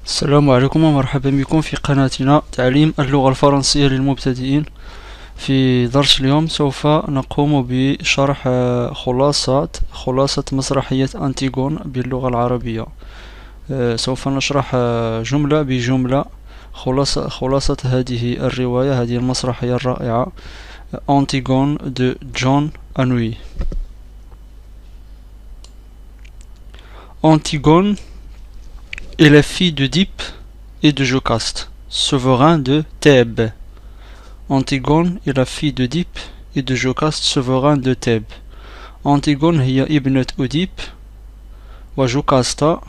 السلام عليكم ومرحبا بكم في قناتنا تعليم اللغة الفرنسية للمبتدئين. في درس اليوم سوف نقوم بشرح خلاصة مسرحية أنتيغون باللغة العربية. سوف نشرح جملة بجملة خلاصة هذه الرواية، هذه المسرحية الرائعة أنتيغون de John Anouilh. Antigone est la fille d'Oedipe et de Jocaste, souverain de Thèbes. Antigone est la fille d'Oedipe et de Jocaste, souverain de Thèbes. Antigone هي ابنة أوديب وجوكاستا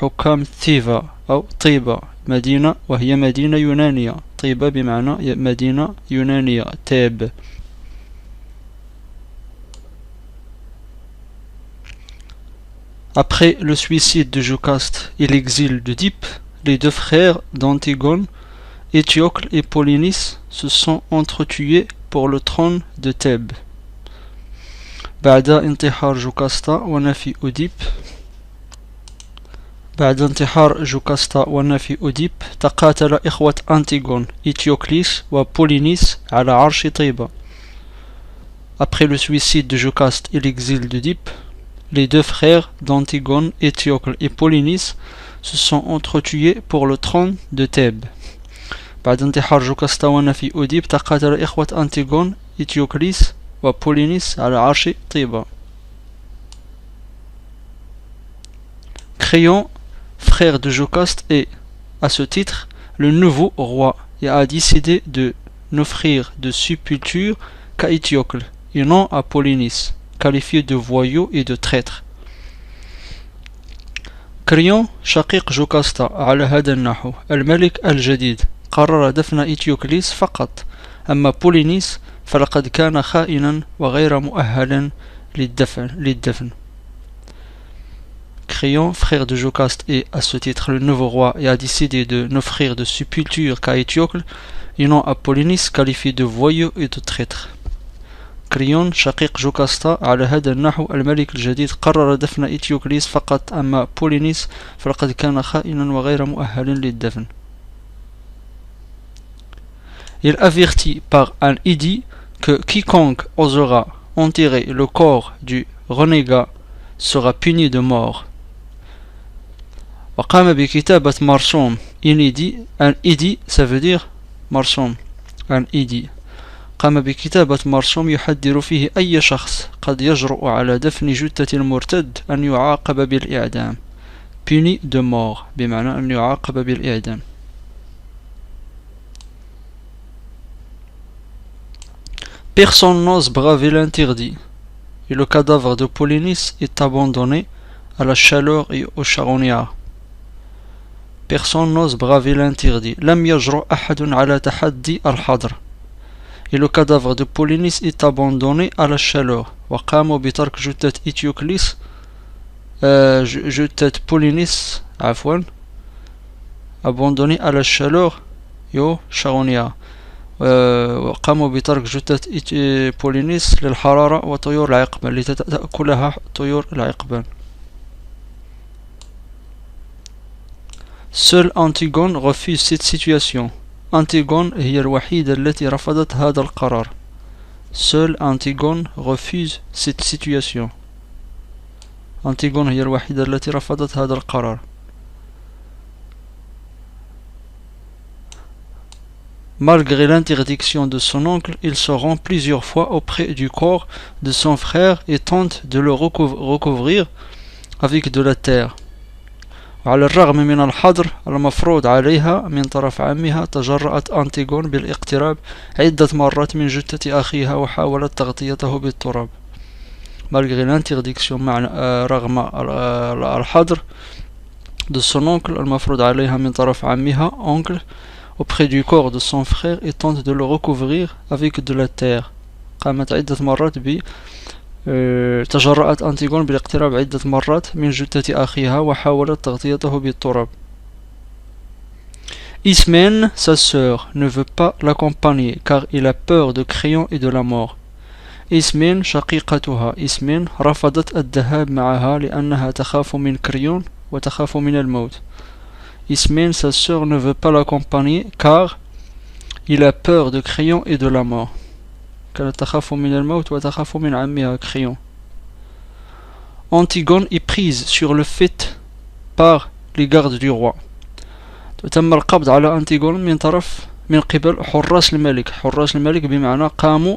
حكام ثيفا أو طيبة مدينة، وهي مدينة يونانية. طيبة بمعنى مدينة يونانية، تيب. Après le suicide de Jocaste et l'exil d'Oedipe, les deux frères d'Antigone, Étiocle et Polynice, se sont entretués pour le trône de Thèbes. بعد انتحار جوكاستا ونفي أوديب تقاتل إخوة أنتيغون إتيوكليس وبولينيس على عرش طيبة. Après le suicide de Jocaste et l'exil d'Oedipe, les deux frères d'Antigone, Étiocle et Polynice se sont entretués pour le trône de Thèbes. بعد انتحار جوكاستا ونفي أوديب تقاتل إخوة أنتيغون إتيوكليس وبولينيس على عرش طيبة. Créon, frère de Jocaste, est, à ce titre, le nouveau roi et a décidé de n'offrir de sépulture qu'à Étiocle et non à Polynice, qualifié de voyou et de traître. كريون شقيق جوكاستا على هذا النحو الملك الجديد قرر دفن إتيوكليس فقط، أما بولينيس فلقد كان خائنا وغير مؤهل للدفن. Créon, frère de Jocaste, est à ce titre le nouveau roi et a décidé de n'offrir de sépulture qu'à Étiocle et non à Polynice, qualifié de voyou et de traître. كريون شقيق جوكاستا على هذا النحو الملك الجديد قرر دفن إتيوكليس فقط، أما بولينيس فلقد كان خائنا وغير مؤهل للدفن. Il avertit par un édit que quiconque osera enterrer le corps du renégat sera puni de mort. وقام بكتابة مرسوم inédit. Un édit, ça veut dire مرسوم. Un édit. قام بكتابة مرسوم يحذر فيه أي شخص قد يجرؤ على دفن جثة المرتد أن يعاقب بالإعدام. puni de mort بمعنى أن يعاقب بالإعدام. Personne n'ose braver l'interdit, et le cadavre de Polynice est abandonné à la chaleur et au charognard. Personne n'ose braver l'interdit. لم يجرؤ أحد على تحدي الحظر. Et le cadavre de Polynice est abandonné à la chaleur. وقاموا بترك جثة إتيوكليس جثة بولينيس abandonné à la chaleur et au charognard. وقاموا بترك جثة بولينيس للحرارة وطيور العقبان التي تأكلها طيور العقبان. Seule Antigone refuse cette situation. Antigone هي الوحيدة التي رفضت هذا القرار. Seule Antigone refuse cette situation. Antigone هي الوحيدة التي رفضت هذا القرار. Malgré l'interdiction de son oncle, il se rend plusieurs fois auprès du corps de son frère et tente de le recouvrir avec de la terre. وعلى الرغم من الحظر المفروض عليها من طرف عمها تجرأت أنتيغون بالاقتراب عدة مرات من جثة أخيها وحاولت تغطيته بالتراب. Malgré l'interdiction رغم الحظر de son oncle المفروض عليها من طرف عمها oncle auprès du corps de son frère et tente de le recouvrir avec de la terre. قامت عدة مرات تجرأت أنتيغون بالاقتراب عدة مرات من جثة أخيها وحاولت تغطيته بالتراب. Ismène, sa sœur, ne veut pas l'accompagner car il a peur de Créon et de la mort. Ismène شقيقتها Ismène رفضت الذهاب معها لأنها تخاف من كريون وتخاف من الموت. Ismaël, sa sœur, ne veut pas l'accompagner car il a peur de Crayon et de la mort. Crayon. Antigone est prise sur le fait par les gardes du roi. تم القبض على أنتيغون من قبل حراس الملك. حراس الملك بمعنى قاموا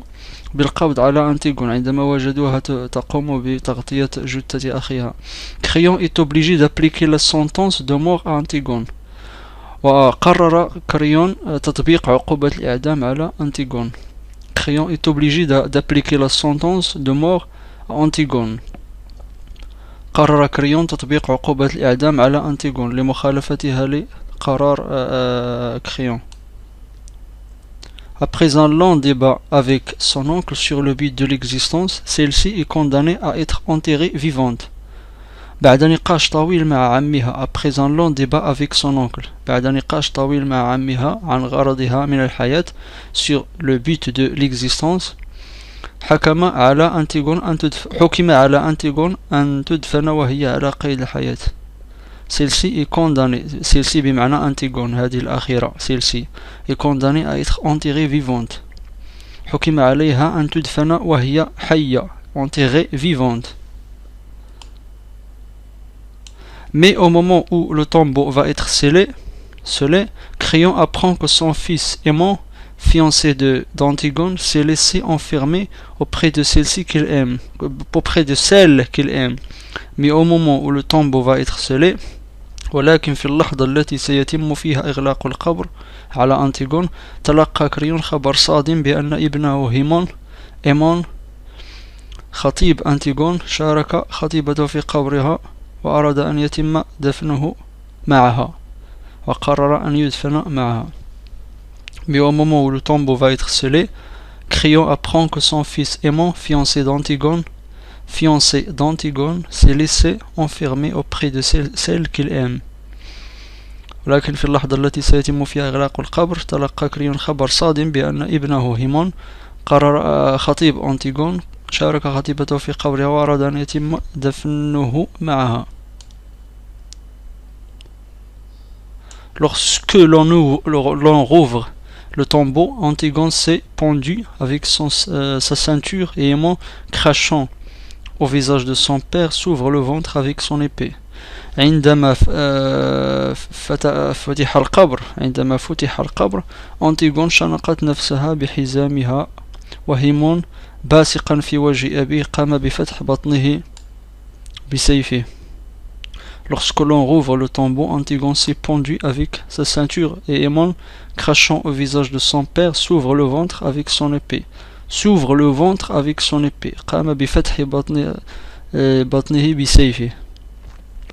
بالقبض على أنتيغون عندما وجدوها تقوم بتغطية جثة أخيها. Crayon est obligé d'appliquer la sentence de mort à Antigone. وقرر كريون تطبيق عقوبة الإعدام على أنتيغون. Crayon est obligé d'appliquer la sentence de mort à Antigone. قرر كريون تطبيق عقوبة الإعدام على أنتيغون لمخالفتها لقرار Crayon. Après un long débat avec son oncle sur le but de l'existence, celle-ci est condamnée à être enterrée vivante. بعد نقاش طويل مع عمها. Après un long débat avec son oncle. بعد نقاش طويل مع عمها عن غرضها من الحياة sur le but de l'existence. حكم على أنتيغون أن تدفن وهي على قيد الحياة. Celle-ci est condamnée. Celle-ci بمعنى أنتيغون هذه الأخيرة. Celle-ci est condamnée à être enterrée vivante. حكم عليها أن تدفن وهي حية. Enterrée vivante. Mais au moment où le tombeau va être scellé, Crayon apprend que son fils aimant, fiancé d'Antigone, s'est laissé enfermer auprès de celle-ci qu'il aime, auprès de celle qu'il aime. Mais au moment où le tombeau va être scellé, ولكن في اللحظة التي سيتم فيها إغلاق القبر على أنتيغون تلقى كريون خبر صادم بأن ابنه إيمون خطيب أنتيغون شارك خطيبته في قبرها وأراد أن يتم دفنه معها وقرر أن يدفن معها. Mais au moment où le tombeau va être scellé, Crayon apprend que son fils aimant, fiancé d'Antigone, s'est laissé enfermer auprès de celle qu'il aime. ولكن في اللحظة التي سيتم فيها إغلاق القبر تلقى كريون خبر صادم بأن ابنه هيمون قرر خطيب أنتيغون شارك خطيبته في قبرها وأراد أن يتم دفنه معها. Lorsque l'on rouvre le tombeau, Antigone s'est pendu avec sa ceinture et aimant, crachant au visage de son père, s'ouvre le ventre avec son épée. عندما فتح القبر أنتيغون شنقت نفسها بحزامها وهيمون باسقا في وجه أبيه قام بفتح بطنه بسيفه. Lorsque l'on rouvre le tombeau, Antigone s'est pendu avec sa ceinture et Hémon, crachant au visage de son père, s'ouvre le ventre avec son épée. قام بفتح بطنه بسيفه.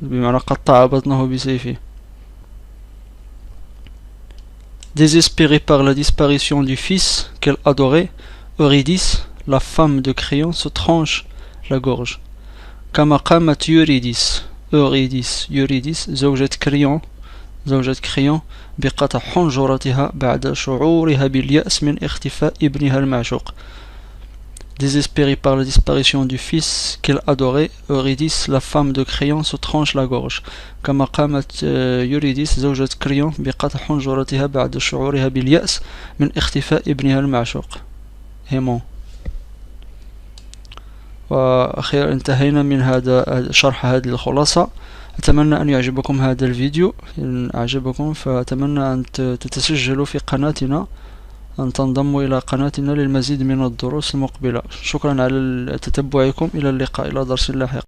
بمعنى قطع بطنه بسيفه. Désespérée par la disparition du fils qu'elle adorait, Eurydice, la femme de Crayon, se tranche la gorge. كما قامت Eurydice زوجة كريون بقطع حنجرتها بعد شعورها باليأس من اختفاء ابنها المعشوق. Désespérée par la disparition du fils qu'elle adorait, Eurydice, la femme de Crayon, se tranche la gorge. كما قامت Eurydice زوجة كريون بقطع حنجرتها بعد شعورها باليأس من اختفاء ابنها المعشوق هيمون. وأخيرا انتهينا من هذا شرح هذه الخلاصة. أتمنى أن يعجبكم هذا الفيديو. إن أعجبكم فأتمنى أن تتسجلوا في قناتنا، أن تنضموا إلى قناتنا للمزيد من الدروس المقبلة. شكرا على تتبعكم. إلى اللقاء، إلى درس لاحق.